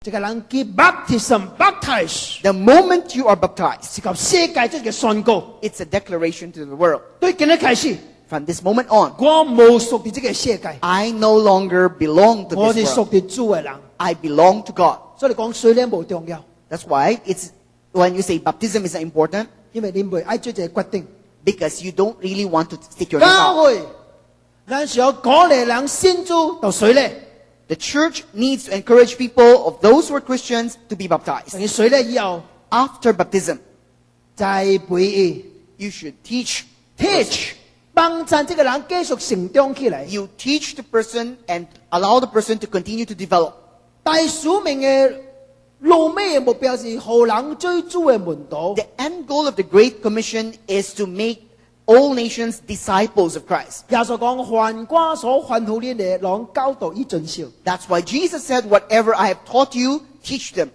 一個人叫 baptism，baptize， The moment you are baptized, 是及世界一個宣告。 it's a declaration to the world. 對今日開始， From this moment on, 我冇屬於這個世界， I no longer belong to 我 this 係 world. 屬於主嘅人。 I belong to God. 所以你講水咧冇重要， That's why when you say baptism is important, 因為你唔會愛做這個決定。 because you don't really want to stick your name 教 out. 會，咱需要鼓勵人信主到水咧， The church needs to encourage people of those who are Christians to be baptized. 等於水咧以後 After baptism, 再培育 you should teach. teach，幫助這個人繼續成長起來。 You teach the person and allow the person to continue to develop. 大使命嘅路尾嘅目標是互人追主嘅門徒。 The end goal of the Great Commission is to make all nations disciples of Christ. 耶穌講：凡我所吩咐你嘅，讓教導以遵守。 That's why Jesus said, whatever I have taught you, teach them.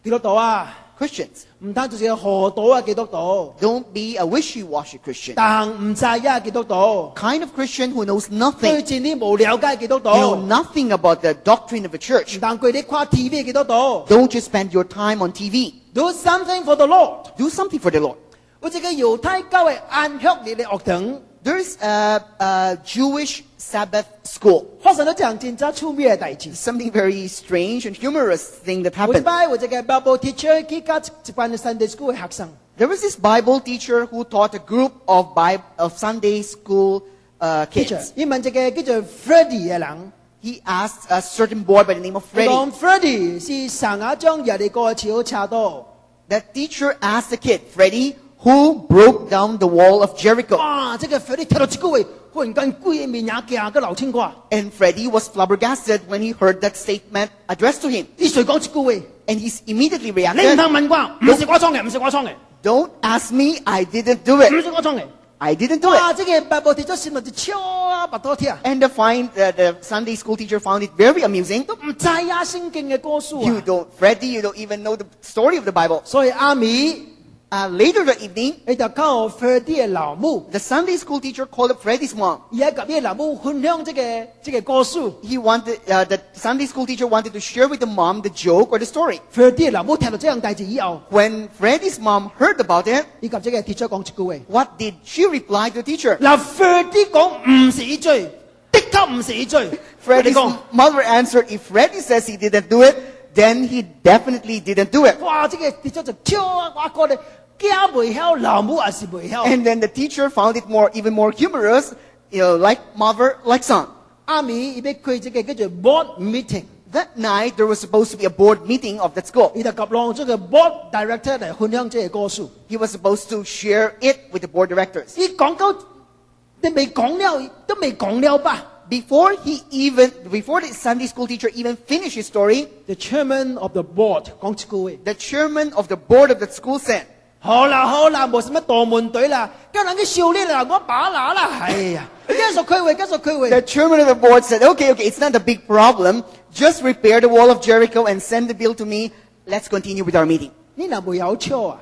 基督徒啊， Christians, 唔單止係河道啊，基督徒， don't be a wishy-washy Christian. 但唔知啊，基督徒， Kind of Christian who knows 對 nothing, 真理冇了解，基督徒， know nothing about the doctrine of the 唔 church. 但佢哋看 TV，基督徒 Don't just spend your time on TV. ，do something for the Lord。 Do something for the Lord. 我這個猶太教嘅安息日嘅學堂， There's a Jewish Sabbath school. 發生咗一樣真正出名嘅大事。 Something very strange and humorous thing that 每 happened. 擺我這個 Bible teacher 佢教一班 Sunday school 嘅學生， There was this Bible teacher who taught a group of Sunday school teacher， kids. 佢問這個叫做 Freddie 嘅人， He asked a certain boy by the name of 佢 Freddie. 講 Freddie 是上一張耶利哥橋斜道， That teacher asked the kid, Freddie, who broke down the wall of Jericho? 哇！這個 Freddie 聽到這句話，忽然間鬼面也驚個流青瓜， And Freddie was flabbergasted when he heard that statement addressed to him. 你誰講這句話？ And he immediately 你唔 reacted, 通問我？唔是我創嘅，唔是我創嘅， don't ask me, I didn't do 唔 it. 是我創嘅。 I didn't do it. 哇！這個 Bible teacher 心裏就超啊白多聽， And the Sunday school teacher found it very amusing. 都唔知啊聖經嘅歌書 You 啊。 don't, Freddie, you don't even know the story of the Bible. 所以阿米， Later that evening, 你就靠 Freddie 嘅老母， the Sunday school teacher called up Freddie's mom. 而家及啲老母分享這個歌書。He wanted, the Sunday school teacher wanted to share with the mom the joke or the story. Freddie 嘅老母聽到這樣大事以後， When Freddie's mom heard about it, 以及這個 teacher 講這句話。 what did she reply to the teacher? 嗱，Freddie 講唔是罪，的確唔是罪。Freddie Freddie's 講： mother answered, if Freddie says he didn't do it, then he definitely didn't do it. 哇！這個 teacher 就超啊！我講你家未曉，老母也是未曉。 And then the teacher found it even more humorous, like mother, like son. 阿米伊要開這個叫做 board meeting， That night, there was supposed to be a board meeting of that school. 伊就及讓這個 board director 嚟分享這個歌書。 He was supposed to share it with the board directors. 伊講到你未講了，都未講了吧 Before the Sunday school teacher even finished his story, ？The chairman of the board 講這句話。 the chairman of the board of the school said, 好啦，冇什麼大門隊啦，叫人去修理啦，我把拿啦。哎呀，繼續開會，繼續開會。 the chairman of the board said, okay, it's not a big problem. Just repair the wall of Jericho and send the bill to me. Let's continue with our meeting. 你若沒有笑啊，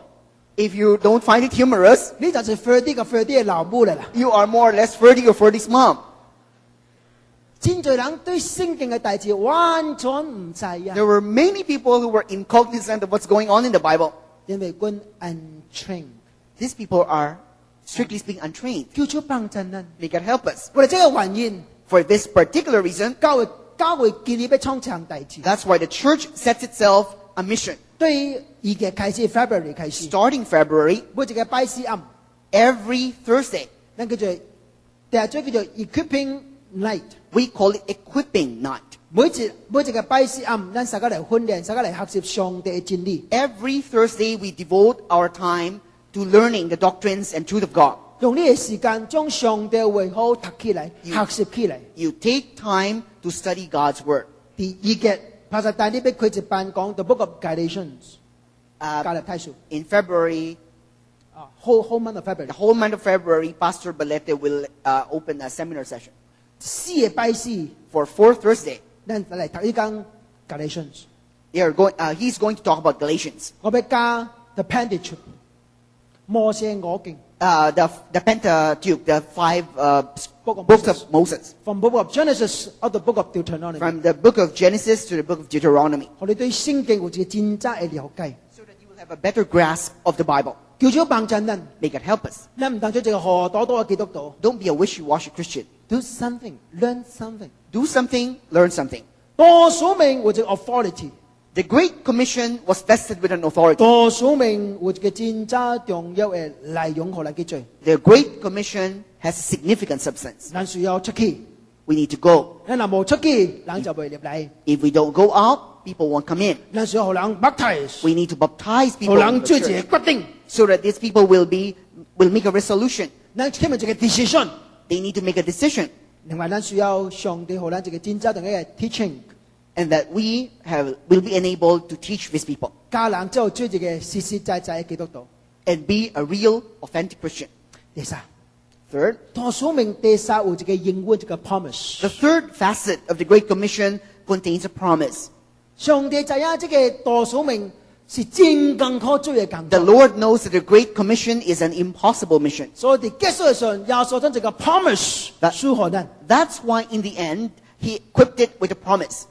If you don't find it humorous, 你就是 Freddie 嘅老母嚟啦。 you are more or less Freddie or Freddie's mom. 真多人對聖經嘅大事完全唔知啊， There were many people who were incognizant of what's going on in the Bible. 因為佢 untrained， These people are, strictly speaking, untrained. 叫出幫襯人。 They can help us. 為了這個原因， For this particular reason, 教會建議要創場大事。 that's why the church sets itself a mission. 對而家開始 February 開始， Starting February, 每一個拜四暗， every Thursday, 咱叫做第一章叫做 equipping night。 we call it equipping night. 每一個拜四暗，咱大家嚟訓練，大家嚟學習上帝嘅真理。 Every Thursday, we devote our time to learning the doctrines and truth of God. 用呢個時間將上帝嘅話好讀起嚟，學習起嚟。 You take time to study God's Word. 第二嘅，帕實大呢邊佢一班講 The Book of Galatians， 加勒太書。 In February, whole month of the February， whole month of February, Pastor Balete will open a seminar session. 四個拜四， For 4th Thursday, 咱嚟讀呢間 Galatians。 he's going to talk about Galatians. 我要加 The Pentateuch，摩西五經。the Pentateuch, the 5 Book of books Moses. of Moses. From book of Genesis or the book of Deuteronomy. From the book of Genesis to the book of Deuteronomy. 我哋對聖經有一個真正嘅了解， So that you will have a better grasp of the Bible. 叫做幫助人。 May God help us. 咱唔當做一個何多多嘅基督徒。 Don't be a wishy-washy Christian. Do something, learn something. Do something, learn something. 多數命有一個 authority， The Great Commission was vested with an authority. 多數命有一個真正重要嘅內容，可來記住。 The Great Commission has significant substance. 咱需要出去， We need to go. 咱若冇出去，人就未入嚟。 If we don't go out, people won't come in. 咱需要互人 baptize， We need to baptize 互 people 人 in the 做一個 church 決定， so that these people will make a resolution. 咱起碼一個 decision。 They need to make a decision. 另外，咱需要上帝互咱一個真正嘅 teaching， And that we will be enabled to teach these people 教人之後做一個實實在在嘅基督徒。 and be a real, authentic Christian. 第三， Third, 多數命第三有一個應允，一個 promise。 the third facet of the Great Commission contains a promise. 上帝知影這個多數命是真艱苦做嘅工 The 作， Lord knows that the Great Commission is an impossible mission. 所以喺結束嘅時候，耶穌將這個 promise 但賜予咱。 That's why in the end, He equipped it with a promise.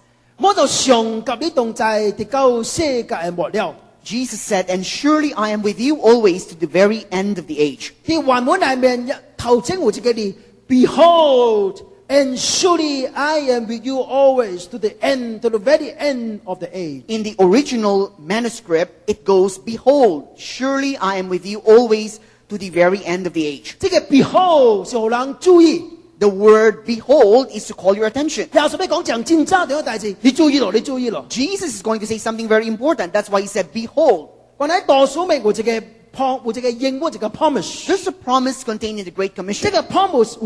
我就上及你同在直到世界嘅末了。 Jesus said, and surely I am with you always to the very end of the age. 佢原本裏面頭前有一個字 ，Behold, and surely I am with you always to the end, to the very end of the age。 In the original manuscript, it goes, behold, surely I am with you always to the very end of the age. 這個 Behold 是讓人注意。 The word behold is to call your attention. 耶穌要講講真正嘅代志，你注意咯，你注意咯。 Jesus is going to say something very important. That's why he said, behold. 原來多數命有一個應允，一個 promise。 There's a promise contained in the Great 這 Commission. 個 promise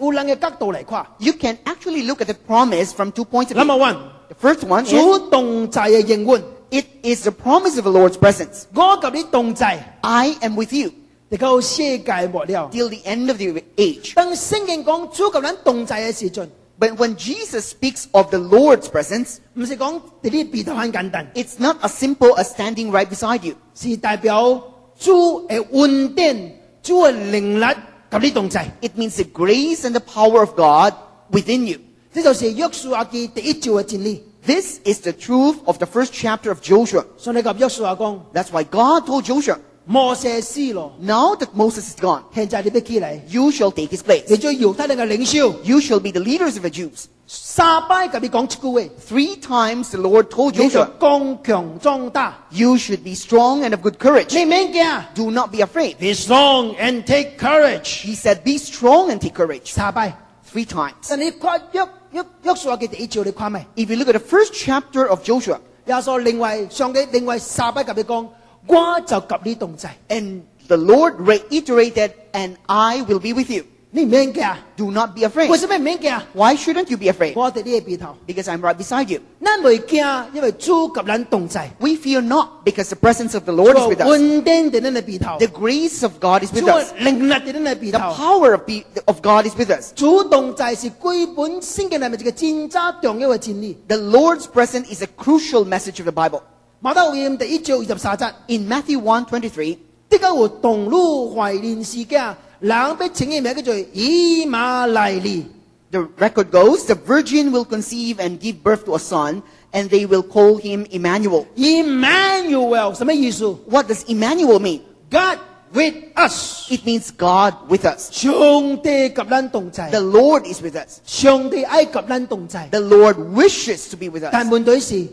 有人嘅角度嚟看。 You can actually look at the promise from 2 points of Number view. one， The first one is, 主動在嘅應允， it is the promise of the Lord's presence. 我及你同在， I am with you 直到世界末了。 till the end of the age. 當聖經講主及咱同在嘅時陣， But when Jesus speaks of the Lord's presence, 唔是講喺你邊頭很簡單， it's not as simple as standing right beside you. 是代表主嘅恩典、主嘅靈力及你同在。 It means the grace and the power of God within you. 這就是約書亞記第1章嘅真理。 This is the truth of the first chapter of Joshua. 所以你及約書亞講， That's why God told Joshua, 摩西死咯， now that Moses is gone, 現在你要起來， you shall take his place. 你做猶太人嘅領袖。 You shall be the leaders of the Jews. 三擺及你講一句話， 3 times the Lord told 你就 Joshua, 剛強壯大， you should be strong and of good courage. 你免驚。 Do not be afraid. Be strong and take courage。 He said, be strong and take courage. 三擺， 3 times. 但你看約書亞記第1章，你看未？ If you look at the first chapter of Joshua, 耶穌上帝另外三擺及你講，我就及你同在， and the Lord reiterated, and I will be with you. 你免驚。 Do not be afraid. 為什麼免驚？ Why shouldn't you be afraid? 我哋呢個邊頭， Because I'm right beside you. 咱未驚，因為主及咱同在， We fear not, because the presence of the Lord is with us. 恩典喺咱嘅邊頭， The grace of God is 主 with us. 嘅靈力喺咱嘅邊 The 頭。 power of God is with us. 主同在是基本聖經裏面一個真正重要嘅真理。 The Lord's presence is a crucial message of the Bible. 馬太福音第1章23節， In Matthew 1:23, 的確有動女懷孕時間，人被稱嘅名叫做以馬內利。 the record goes, the virgin will conceive and give birth to a son, and they will call him Emmanuel. Emmanuel 什麼意思 What does Emmanuel mean? ？God with us， It means God with us. 上帝及咱同在 The，Lord is with us. 上帝愛及咱同在。 The Lord wishes to be with 但 us. 問題是，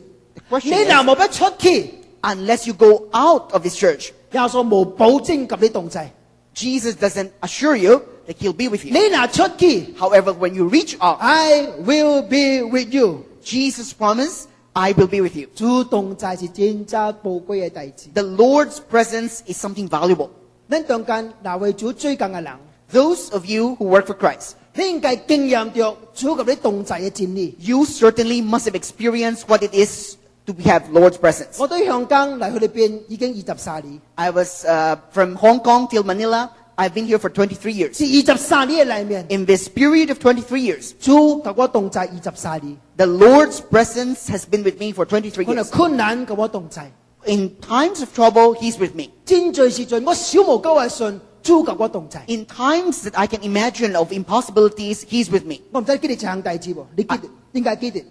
The 你 question 若 is, 冇俾出去， unless you go out of this church, 耶穌冇保證及你同在。 Jesus doesn't assure you that he'll be with you. 你若出去 However, when you reach out, ，I will be with you。 Jesus promised, I will be with you. 主同在是真正寶貴嘅代志。 The Lord's presence is something valuable. 咱中間那為主追緊嘅人， Those of you who work for Christ, 你應該經驗到主及你同在嘅真理。 you certainly must have experienced what it is to have Lord's presence. 我對香港嚟去裏邊已經23年， I was from Hong Kong till Manila. I've been here for 23 years. 是23年嘅裏面， In this period of 23 years, 主及我同在23年。 the Lord's presence has been with me for 23可能 years. 困難及我同在， In times of trouble, He's with me. 真罪時陣，我小無夠嘅信，主甲我同在。 In times that I can imagine of impossibilities, He's with me. 我唔知記得一項代志無，你記得應該記得。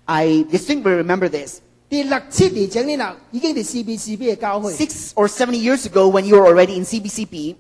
I distinctly remember this. 第6、7年前呢，已經係 CBCB 嘅教會。 6 or 7 years ago, when you were already in CBCP,